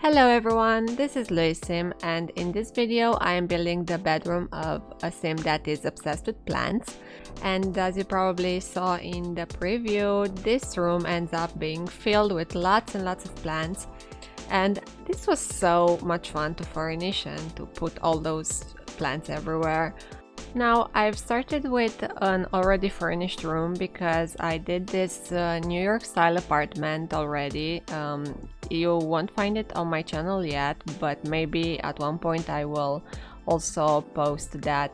Hello everyone, this is louisim, and in this video I am building the bedroom of a sim that is obsessed with plants. And as you probably saw in the preview, this room ends up being filled with lots and lots of plants. And this was so much fun to furnish and to put all those plants everywhere. Now I've started with an already furnished room because I did this New York style apartment already. You won't find it on my channel yet, but maybe at one point I will also post that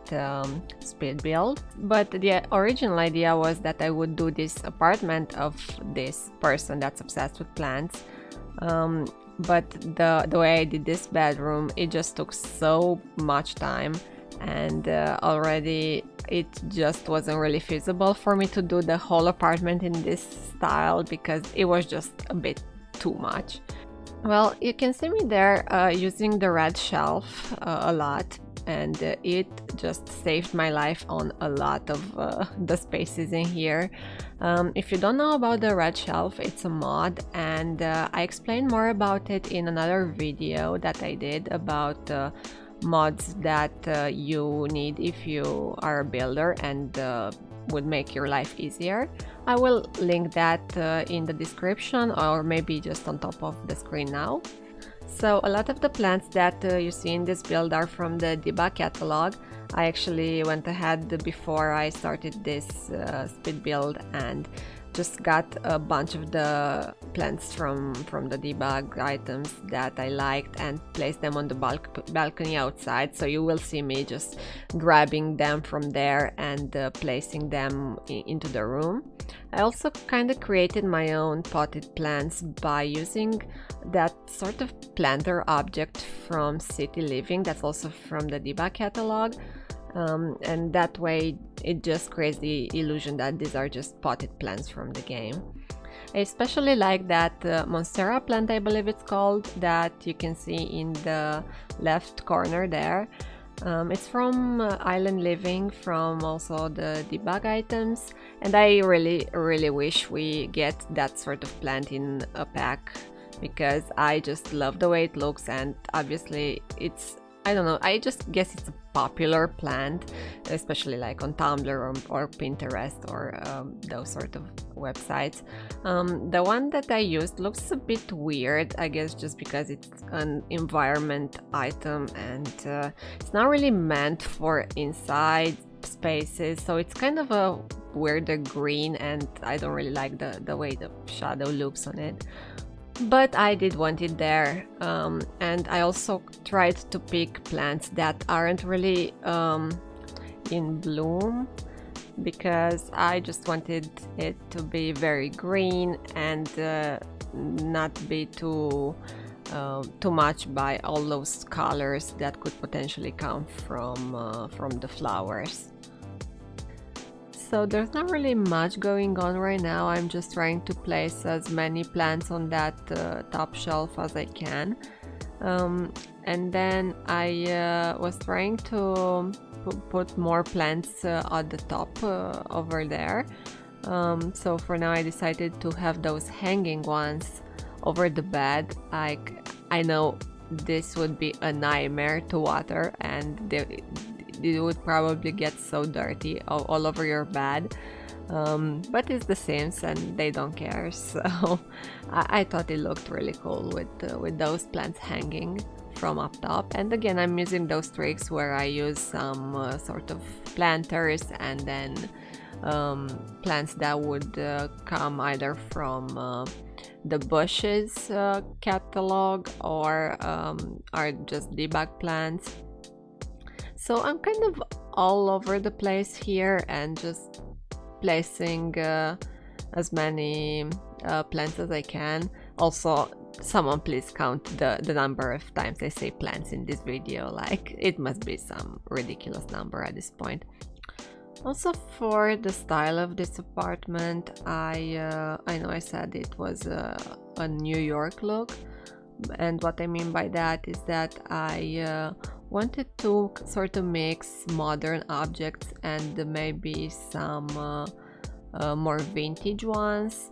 speed build. But the original idea was that I would do this apartment of this person that's obsessed with plants. But the way I did this bedroom, it just took so much time, and already it just wasn't really feasible for me to do the whole apartment in this style because it was just a bit too much. Well, you can see me there using the red shelf a lot, and it just saved my life on a lot of the spaces in here. If you don't know about the red shelf, it's a mod, and I explained more about it in another video that I did about mods that you need if you are a builder and would make your life easier. I will link that in the description, or maybe just on top of the screen now. So a lot of the plants that you see in this build are from the bb catalog. I actually went ahead before I started this speed build and just got a bunch of the plants from the debug items that I liked and placed them on the balcony outside. So you will see me just grabbing them from there and placing them into the room. I also kind of created my own potted plants by using that sort of planter object from City Living that's also from the debug catalog. And that way it just creates the illusion that these are just potted plants from the game. I especially like that Monstera plant, I believe it's called, that you can see in the left corner there. It's from Island Living, from also the debug items, and I really wish we get that sort of plant in a pack because I just love the way it looks, and obviously it's, I don't know, I just guess it's a popular plant, especially like on Tumblr or Pinterest or those sort of websites. The one that I used looks a bit weird, I guess just because it's an environment item and it's not really meant for inside spaces, so it's kind of a weirder green, and I don't really like the way the shadow looks on it. But I did want it there, and I also tried to pick plants that aren't really in bloom because I just wanted it to be very green and not be too much by all those colors that could potentially come from the flowers. So there's not really much going on right now. I'm just trying to place as many plants on that top shelf as I can. And then I was trying to put more plants at the top over there. So for now I decided to have those hanging ones over the bed. I know this would be a nightmare to water, and it would probably get so dirty all over your bed, but it's the Sims and they don't care, so I thought it looked really cool with those plants hanging from up top. And again, I'm using those tricks where I use some sort of planters and then plants that would come either from the bushes catalog or are just debug plants. So I'm kind of all over the place here and just placing as many plants as I can. Also, someone please count the number of times I say plants in this video, like it must be some ridiculous number at this point. Also, for the style of this apartment, I know I said it was a New York look, and what I mean by that is that I wanted to sort of mix modern objects and maybe some more vintage ones.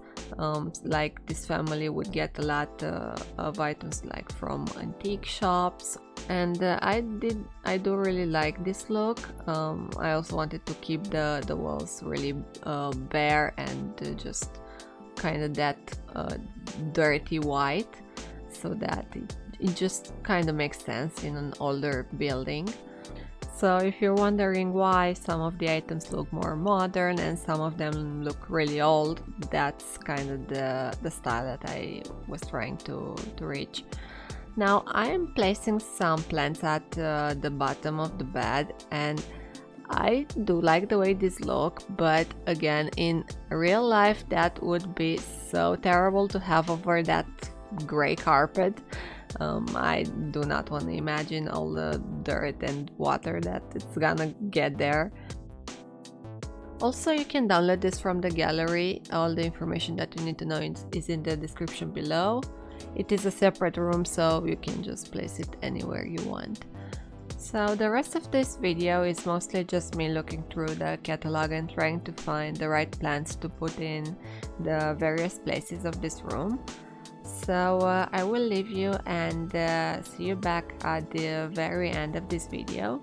Like this family would get a lot of items like from antique shops, and I do really like this look. I also wanted to keep the walls really bare and just kind of that dirty white, so that it just kind of makes sense in an older building. So if you're wondering why some of the items look more modern and some of them look really old, that's kind of the style that I was trying to reach. Now I am placing some plants at the bottom of the bed, and I do like the way these look, but again, in real life that would be so terrible to have over that gray carpet. I do not want to imagine all the dirt and water that it's gonna get there. Also, you can download this from the gallery. All the information that you need to know is in the description below. It is a separate room, so you can just place it anywhere you want. So the rest of this video is mostly just me looking through the catalog and trying to find the right plants to put in the various places of this room. So I will leave you and see you back at the very end of this video.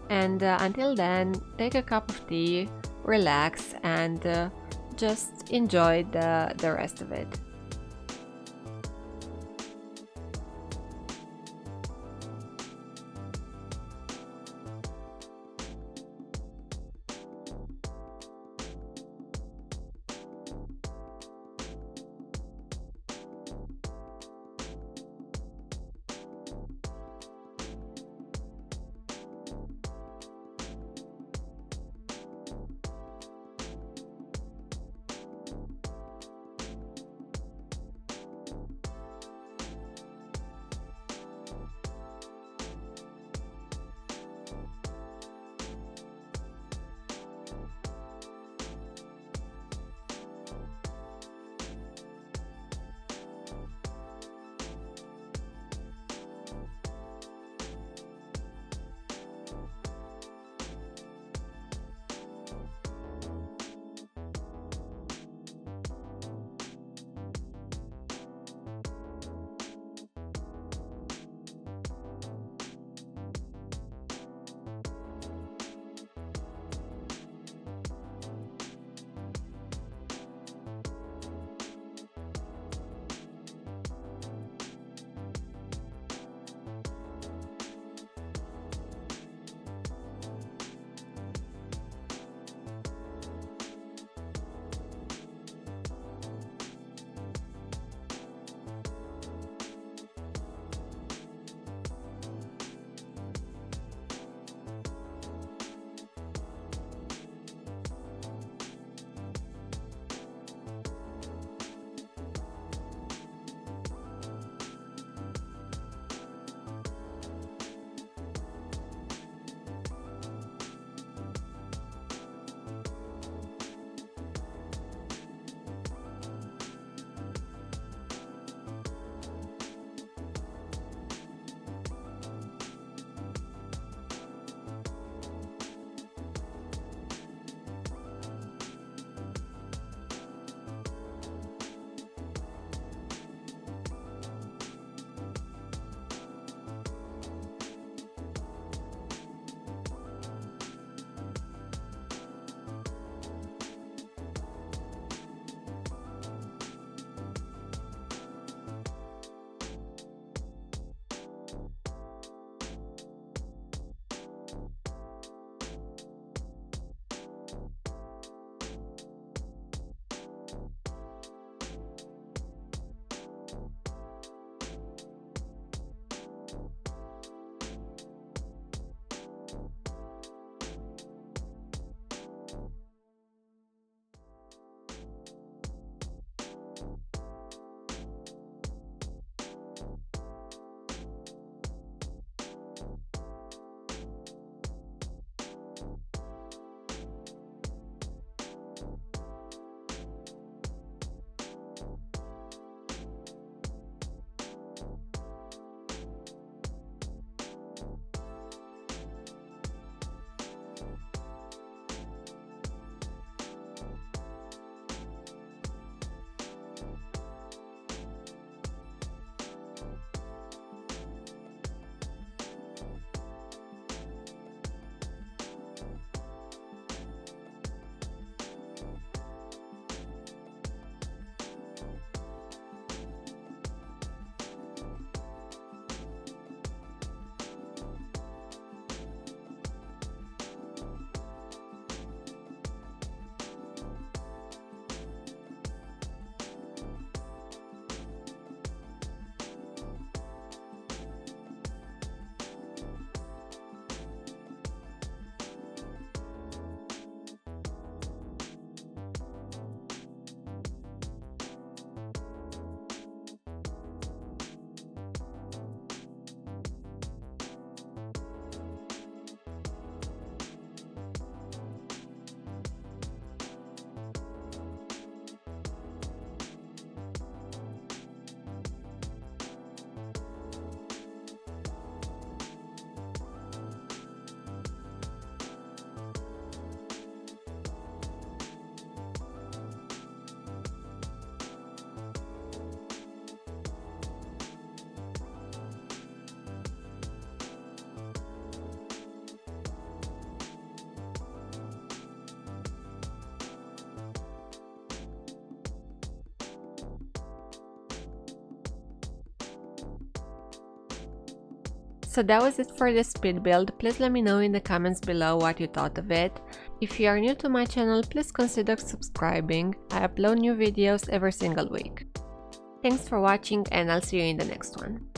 And until then, take a cup of tea, relax, and just enjoy the rest of it. So that was it for the speed build. Please let me know in the comments below what you thought of it. If you are new to my channel, please consider subscribing. I upload new videos every single week. Thanks for watching and I'll see you in the next one.